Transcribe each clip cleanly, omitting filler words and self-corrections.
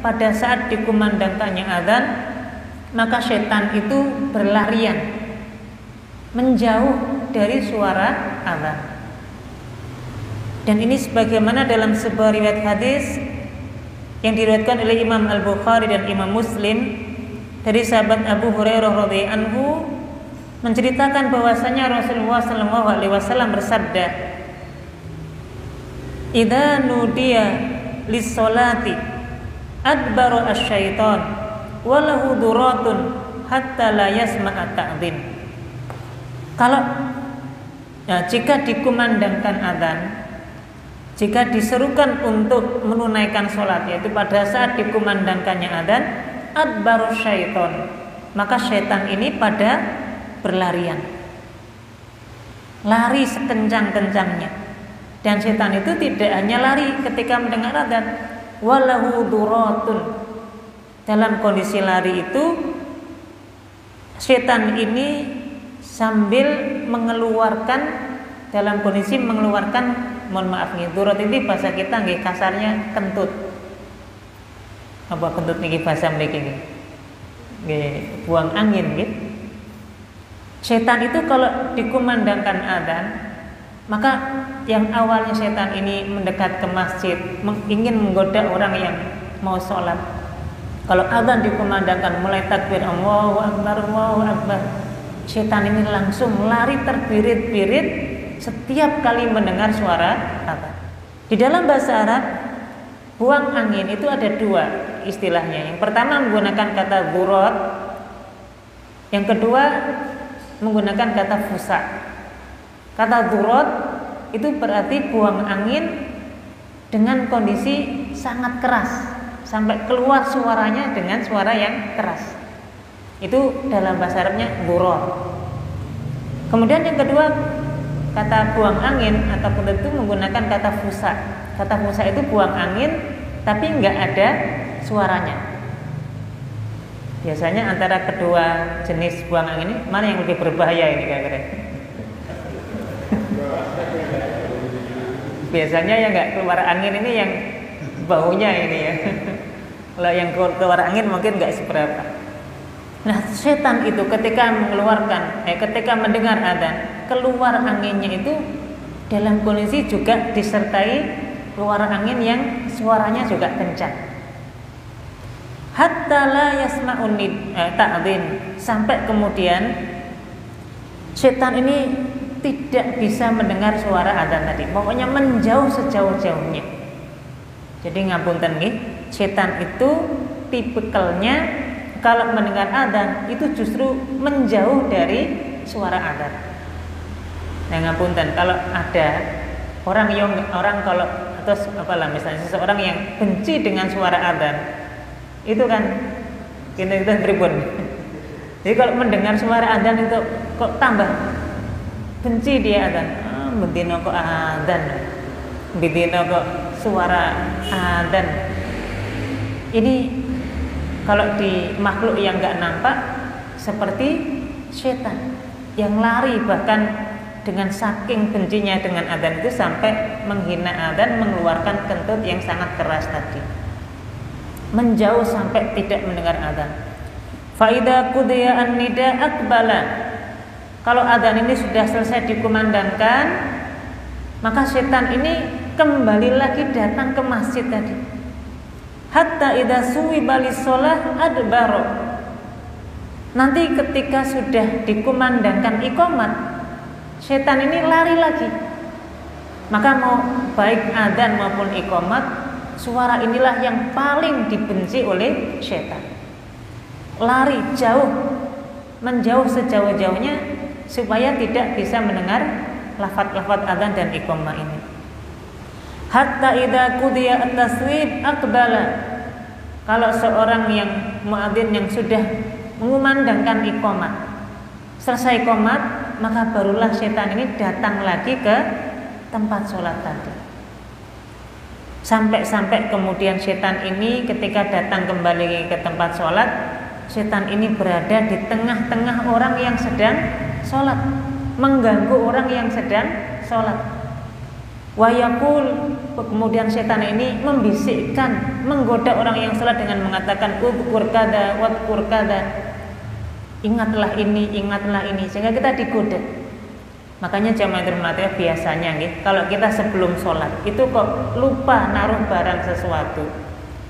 pada saat dikumandangkannya azan, maka setan itu berlarian menjauh dari suara azan. Dan ini sebagaimana dalam sebuah riwayat hadis yang diriwayatkan oleh Imam Al-Bukhari dan Imam Muslim dari sahabat Abu Hurairah radhiyallahu anhu, menceritakan bahwasanya Rasulullah SAW bersabda, "Idza nudiya lis-salati adbara asy-syaitan wa lahu duratun hatta la yasma'a ta'dzin." Jika dikumandangkan azan, jika diserukan untuk menunaikan sholat, yaitu pada saat dikumandangkannya azan, adbaru syaiton, maka syaitan ini pada berlarian, lari sekencang-kencangnya. Dan syaitan itu tidak hanya lari ketika mendengar azan, walahu duratun, dalam kondisi lari itu syaitan ini sambil mengeluarkan, dalam kondisi mengeluarkan, mohon maaf nih, durat ini bahasa kita nggih kasarnya kentut. Apa kentut niki bahasa mriki nggih? Nggih, buang angin nggih. Setan itu kalau dikumandangkan azan, maka yang awalnya setan ini mendekat ke masjid, ingin menggoda orang yang mau sholat. Kalau azan dikumandangkan, mulai takbir Allahu Akbar, Allahu Akbar, setan ini langsung lari terbirit-birit setiap kali mendengar suara azan. Di dalam bahasa Arab, buang angin itu ada dua istilahnya. Yang pertama menggunakan kata durat, yang kedua menggunakan kata fusa. Kata durat itu berarti buang angin dengan kondisi sangat keras, sampai keluar suaranya dengan suara yang keras. Itu dalam bahasa Arabnya durat. Kemudian yang kedua, kata buang angin ataupun itu menggunakan kata fusa. Kata fusa itu buang angin tapi nggak ada suaranya. Biasanya antara kedua jenis buang angin ini, mana yang lebih berbahaya ini kira-kira? Biasanya yang nggak keluar angin ini yang baunya ini ya. Kalau yang keluar angin mungkin nggak seberapa. Nah, setan itu ketika ketika mendengar azan, keluar anginnya itu dalam kondisi juga disertai keluar angin yang suaranya juga kencang. Hatta la yasma'un ta'dzin, sampai kemudian setan ini tidak bisa mendengar suara azan tadi. Pokoknya menjauh sejauh-jauhnya. Jadi ngapunten nggih, setan itu tipikalnya kalau mendengar azan itu justru menjauh dari suara azan. Nah, ngapunten, kalau ada orang kalau atau apalah misalnya seseorang yang benci dengan suara azan, itu kan kita pripun. Jadi kalau mendengar suara azan itu kok tambah benci dia azan. Bendino kok azan, bendino kok suara azan. Ini kalau di makhluk yang nggak nampak seperti setan yang lari, bahkan dengan saking bencinya dengan azan itu sampai menghina azan, mengeluarkan kentut yang sangat keras tadi, menjauh sampai tidak mendengar azan. Faida qudiya an-nida aqbala, kalau azan ini sudah selesai dikumandangkan, maka setan ini kembali lagi datang ke masjid tadi. Hatta idza suwiba lis-shalah adbaro, nanti ketika sudah dikumandangkan iqamat, setan ini lari lagi. Maka mau baik adzan maupun iqamat, suara inilah yang paling dibenci oleh setan. Lari jauh, menjauh sejauh-jauhnya supaya tidak bisa mendengar lafaz-lafaz adzan dan iqamah ini. Hatta idza qudiya at-taswib aqbala, kalau seorang yang muadzin yang sudah mengumandangkan iqamah, selesai iqamah, maka barulah setan ini datang lagi ke tempat sholat tadi. Sampai kemudian setan ini ketika datang kembali ke tempat sholat, setan ini berada di tengah-tengah orang yang sedang sholat, mengganggu orang yang sedang sholat. Wayakul, kemudian setan ini membisikkan, menggoda orang yang salat dengan mengatakan udkur kada, wadkur kada, ingatlah ini, sehingga kita digoda. Makanya jamaah terhormat biasanya nih, kalau kita sebelum sholat itu kok lupa naruh barang sesuatu.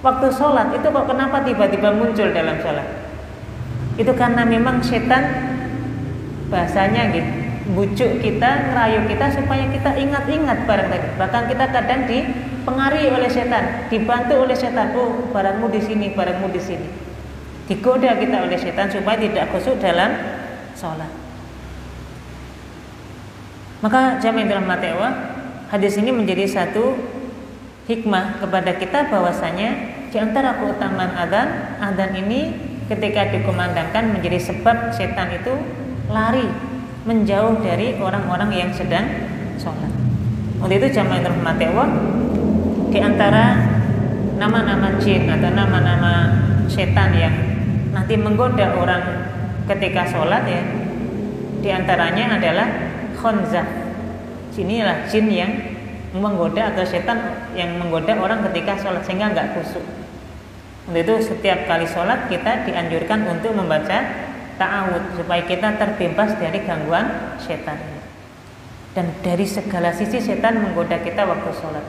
Waktu sholat itu kok kenapa tiba-tiba muncul dalam sholat? Itu karena memang setan bahasanya gitu, bujuk kita, ngerayu kita supaya kita ingat-ingat barang tadi. Bahkan kita kadang dipengaruhi oleh setan, dibantu oleh setan. Oh, barangmu di sini, barangmu di sini. Digoda kita oleh setan supaya tidak khusyuk dalam sholat. Maka jamaah dalam matewa, hadis ini menjadi satu hikmah kepada kita bahwasanya di antara keutamaan adzan ini ketika dikumandangkan menjadi sebab setan itu lari menjauh dari orang-orang yang sedang sholat. Untuk itu jamaah terhormati Allah, di antara nama-nama jin atau nama-nama setan yang nanti menggoda orang ketika sholat ya, di antaranya adalah khonzah. Inilah jin yang menggoda atau setan yang menggoda orang ketika sholat sehingga nggak khusyuk. Untuk itu setiap kali sholat kita dianjurkan untuk membaca ta'awud supaya kita terbebas dari gangguan setan. Dan dari segala sisi setan menggoda kita waktu sholat.